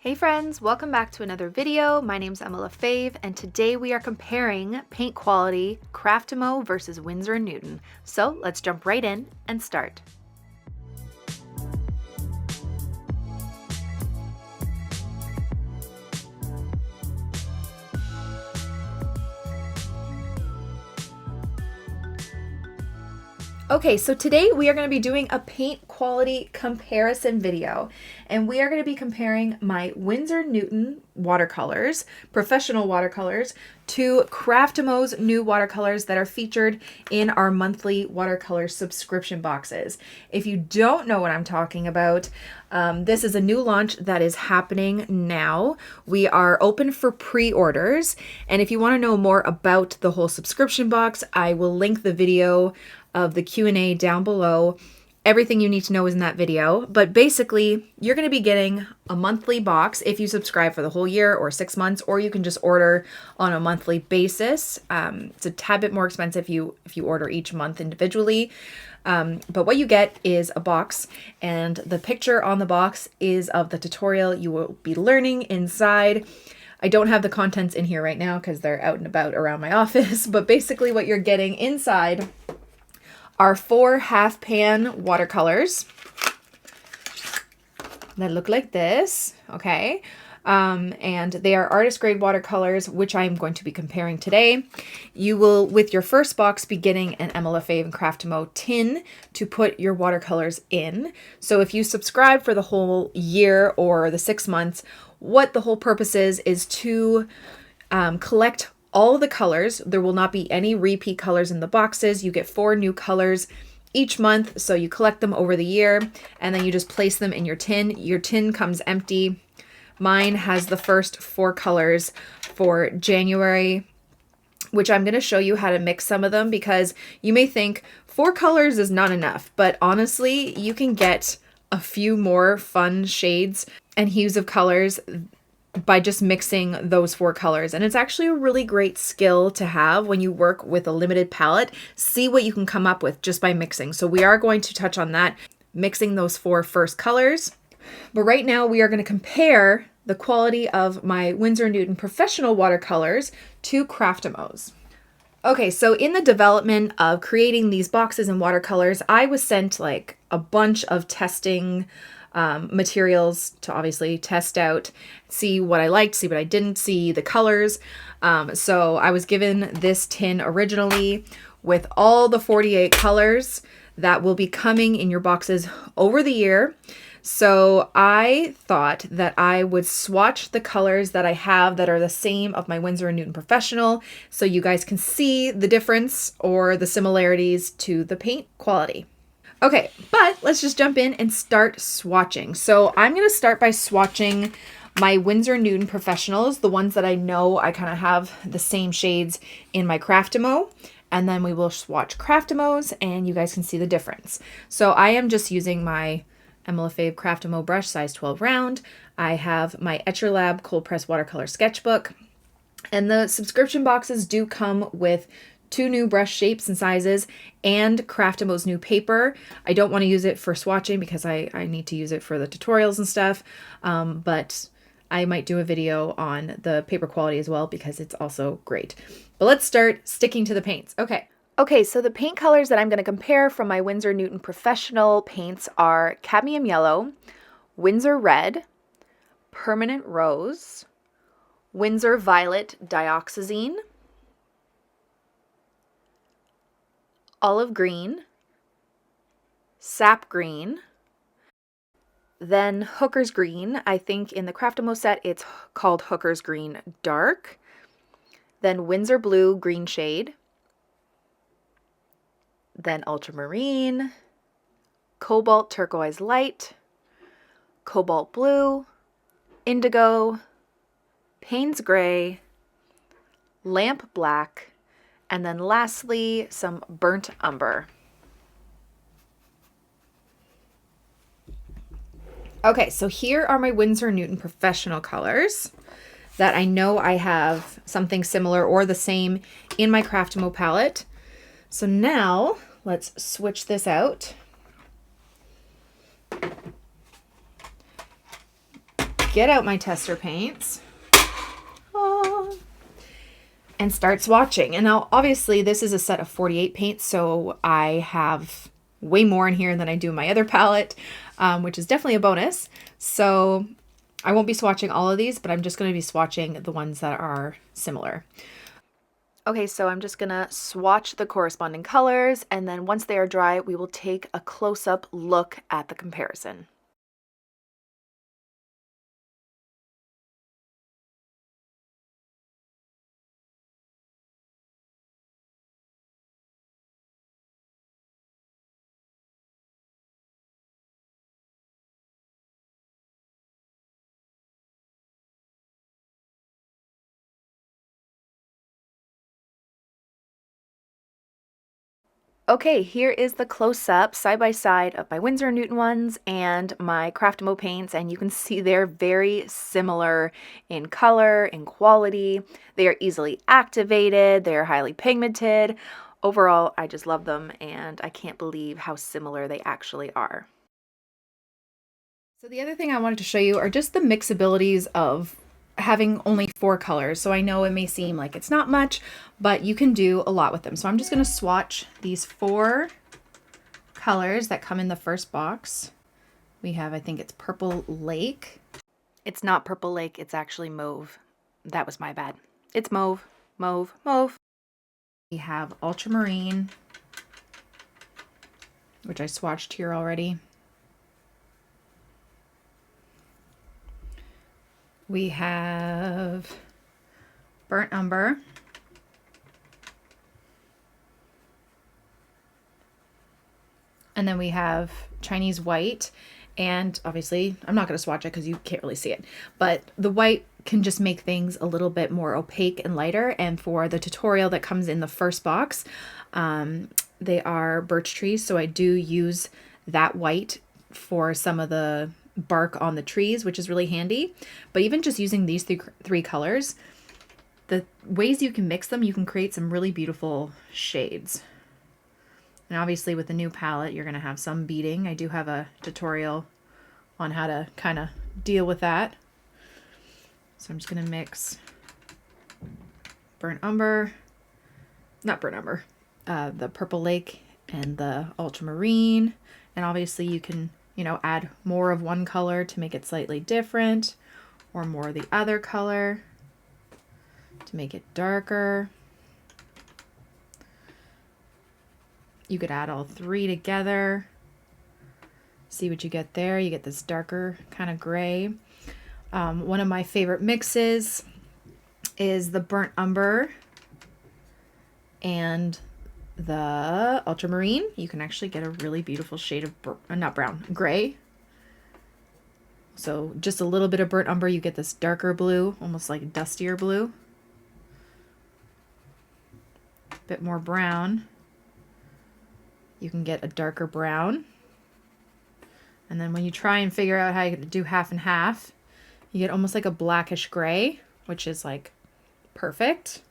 Hey friends, welcome back to another video. My name's Emma Lefebvre, and today we are comparing paint quality Craftamo versus Winsor Newton. So let's jump right in and start. Okay, so today we are going to be doing a paint quality comparison video, and we are going to be comparing my Winsor Newton watercolors, professional watercolors, to Craftamo's new watercolors that are featured in our monthly watercolor subscription boxes. If you don't know what I'm talking about, this is a new launch that is happening now. We are open for pre-orders, and if you want to know more about the whole subscription box, I will link the video of the Q&A down below. Everything you need to know is in that video, but basically you're going to be getting a monthly box if you subscribe for the whole year or 6 months, or you can just order on a monthly basis. It's a tad bit more expensive if you order each month individually. But what you get is a box, and the picture on the box is of the tutorial you will be learning inside. I don't have the contents in here right now because they're out and about around my office, but basically what you're getting inside are 4 half pan watercolors that look like this, okay? And they are artist grade watercolors, which I'm going to be comparing today. You will, with your first box, be getting an Emma Lefebvre and Craftamo tin to put your watercolors in. So if you subscribe for the whole year or the 6 months, what the whole purpose is to collect all the colors. There will not be any repeat colors in the boxes. You get 4 new colors each month, so you collect them over the year, and then you just place them in your tin. Your tin comes empty. Mine has the first 4 colors for January, which I'm going to show you how to mix some of them, because you may think 4 colors is not enough, but honestly, you can get a few more fun shades and hues of colors by just mixing those 4 colors. And it's actually a really great skill to have when you work with a limited palette. See what you can come up with just by mixing. So we are going to touch on that, mixing those 4 first colors. But right now we are going to compare the quality of my Winsor Newton professional watercolors to Craftamo's. Okay, so in the development of creating these boxes and watercolors, I was sent like a bunch of testing materials to obviously test out, see what I liked, see what I didn't, see the colors. So I was given this tin originally with all the 48 colors that will be coming in your boxes over the year. So I thought that I would swatch the colors that I have that are the same of my Winsor & Newton Professional, so you guys can see the difference or the similarities to the paint quality. Okay, but let's just jump in and start swatching. So I'm going to start by swatching my Winsor Newton Professionals, the ones that I know I kind of have the same shades in my Craftamo, and then we will swatch Craftamo's and you guys can see the difference. So I am just using my Emma Lefebvre Craftamo brush, size 12 round. I have my Etcher Lab Cold Press Watercolor Sketchbook, and the subscription boxes do come with 2 new brush shapes and sizes and Craftamo's new paper. I don't want to use it for swatching because I need to use it for the tutorials and stuff, but I might do a video on the paper quality as well because it's also great. But let's start sticking to the paints. Okay, so the paint colors that I'm going to compare from my Winsor Newton Professional paints are Cadmium Yellow, Winsor Red, Permanent Rose, Winsor Violet Dioxazine, Olive Green, Sap Green, then Hooker's Green. I think in the Craftamo set it's called Hooker's Green Dark, then Winsor Blue Green Shade, then Ultramarine, Cobalt Turquoise Light, Cobalt Blue, Indigo, Paynes Gray, Lamp Black, and then lastly, some burnt umber. Okay, so here are my Winsor Newton Professional colors that I know I have something similar or the same in my Craftamo palette. So now let's switch this out. get out my tester paints and start swatching. And now obviously this is a set of 48 paints, so I have way more in here than I do in my other palette, which is definitely a bonus. So I won't be swatching all of these, but I'm just going to be swatching the ones that are similar. Okay, so I'm just gonna swatch the corresponding colors, and then once they are dry, we will take a close-up look at the comparison. Okay, here is the close-up side by side of my Winsor Newton ones and my Craftamo paints, and you can see they're very similar in color, in quality. They are easily activated, they're highly pigmented. Overall, I just love them, and I can't believe how similar they actually are. So the other thing I wanted to show you are just the mixabilities of having only 4 colors. So I know it may seem like it's not much, but you can do a lot with them. So I'm just going to swatch these 4 colors that come in the first box. We have, I think it's Purple Lake. It's not Purple Lake, it's actually Mauve. That was my bad. It's Mauve, Mauve, Mauve. We have Ultramarine, which I swatched here already. We have Burnt Umber. And then we have Chinese White. And obviously, I'm not going to swatch it because you can't really see it. But the white can just make things a little bit more opaque and lighter. And for the tutorial that comes in the first box, they are birch trees. So I do use that white for some of the bark on the trees, which is really handy. But even just using these three colors, the ways you can mix them, you can create some really beautiful shades. And obviously with the new palette, you're going to have some beading. I do have a tutorial on how to kind of deal with that. So I'm just going to mix Burnt Umber, not Burnt Umber, the Purple Lake and the Ultramarine. And obviously you can, you know, add more of one color to make it slightly different, or more of the other color to make it darker. You could add all 3 together. See what you get there. You get this darker kind of gray. One of my favorite mixes is the Burnt Umber and the Ultramarine. You can actually get a really beautiful shade of, not brown, gray. So just a little bit of Burnt Umber, you get this darker blue, almost like dustier blue. A bit more brown. You can get a darker brown. And then when you try and figure out how you do half and half, you get almost like a blackish gray, which is like perfect.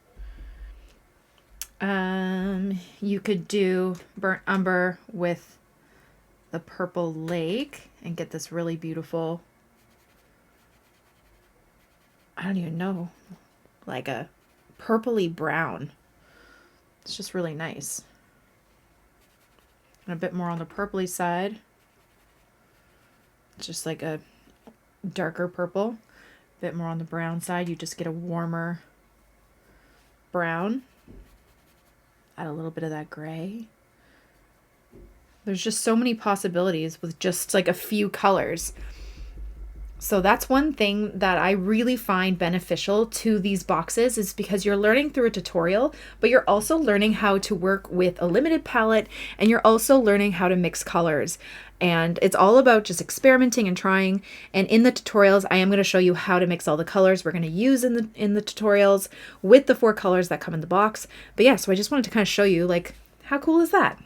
You could do Burnt Umber with the Purple Lake and get this really beautiful, I don't even know, like a purpley brown. It's just really nice. And a bit more on the purpley side. It's just like a darker purple. A bit more on the brown side. You just get a warmer brown. Add a little bit of that gray. There's just so many possibilities with just like a few colors. So that's one thing that I really find beneficial to these boxes, is because you're learning through a tutorial, but you're also learning how to work with a limited palette, and you're also learning how to mix colors. And it's all about just experimenting and trying. And in the tutorials, I am going to show you how to mix all the colors we're going to use in the tutorials with the 4 colors that come in the box. But yeah, so I just wanted to kind of show you, like, how cool is that?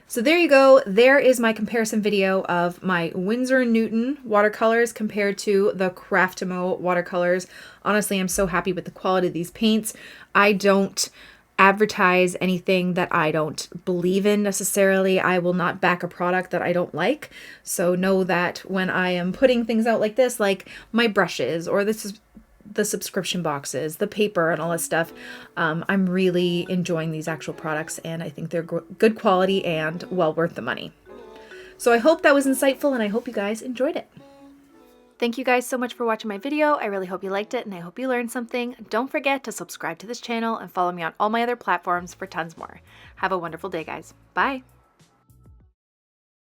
So there you go. There is my comparison video of my Winsor Newton watercolors compared to the Craftamo watercolors. Honestly, I'm so happy with the quality of these paints. I don't advertise anything that I don't believe in necessarily. I will not back a product that I don't like. So know that when I am putting things out like this, like my brushes or this is the subscription boxes, the paper and all this stuff, I'm really enjoying these actual products, and I think they're good quality and well worth the money. So I hope that was insightful, and I hope you guys enjoyed it. Thank you guys so much for watching my video. I really hope you liked it, and I hope you learned something. Don't forget to subscribe to this channel and follow me on all my other platforms for tons more. Have a wonderful day, guys. Bye.